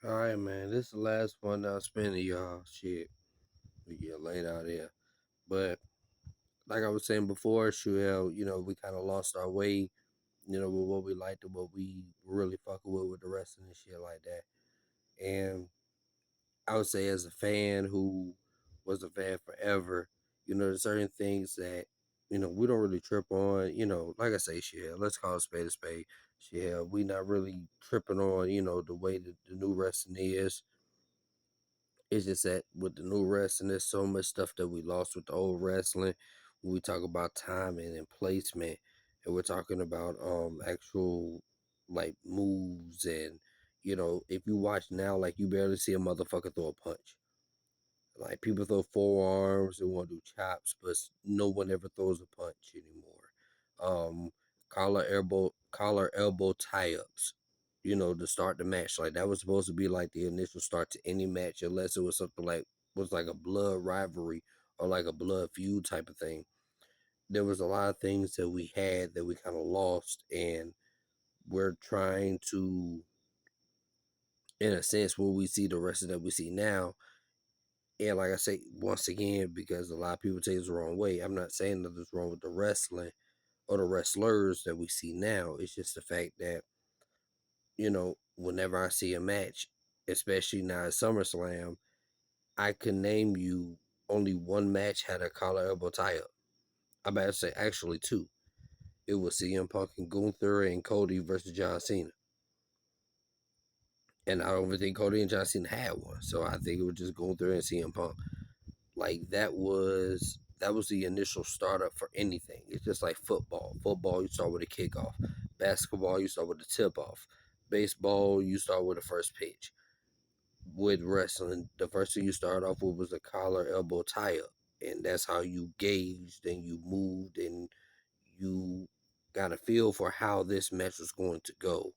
All right, man. This is the last one I'm spending, y'all. Shit, we get late out here. But like I was saying before, Shuel, we kind of lost our way, with what we liked and what we really fucking with the wrestling and shit like that. And I would say, as a fan who was a fan forever, there's certain things that we don't really trip on. Like I say, shit, let's call it spade a spade. Shit, we not really tripping on, the way that the new wrestling is. It's just that with the new wrestling, there's so much stuff that we lost with the old wrestling. When we talk about timing and placement, and we're talking about actual like moves, and if you watch now, like, you barely see a motherfucker throw a punch. Like, people throw forearms and want to do chops, but no one ever throws a punch anymore. Um, collar elbow tie ups. To start the match. Like, that was supposed to be like the initial start to any match, unless it was something like was like a blood rivalry or like a blood feud type of thing. There was a lot of things that we had that we kind of lost, and we're trying to, in a sense, when we see the wrestling that we see now. And like I say, once again, because a lot of people take it the wrong way, I'm not saying nothing's wrong with the wrestling or the wrestlers that we see now. It's just the fact that, whenever I see a match, especially now at SummerSlam, I can name you only one match had a collar elbow tie up. I'm about to say actually two. It was CM Punk and Gunther and Cody versus John Cena. And I don't even think Cody and John Cena had one. So I think it was just Gunther and CM Punk. Like, that was the initial startup for anything. It's just like football. Football, you start with a kickoff. Basketball, you start with a tip off. Baseball, you start with a first pitch. With wrestling, the first thing you start off with was a collar elbow tie up. And that's how you gauged and you moved and you got a feel for how this match was going to go.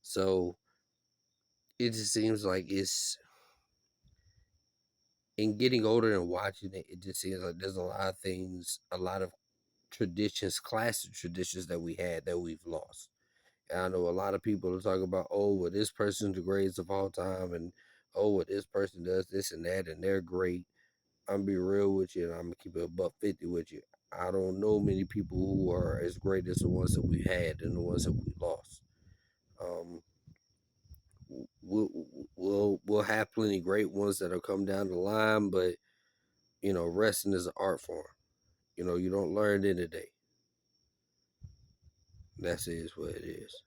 So it just seems like it's, in getting older and watching it, it just seems like there's a lot of things, a lot of traditions, classic traditions that we had that we've lost. And I know a lot of people are talking about, oh, well, this person's the greatest of all time, and oh, well, this person does this and that, and they're great. I'm gonna be real with you, and I'm gonna keep it above 50 with you. I don't know many people who are as great as the ones that we had and the ones that we lost. Um, we'll have plenty great ones that'll come down the line, but wrestling is an art form. You don't learn it in a day. That's what it is.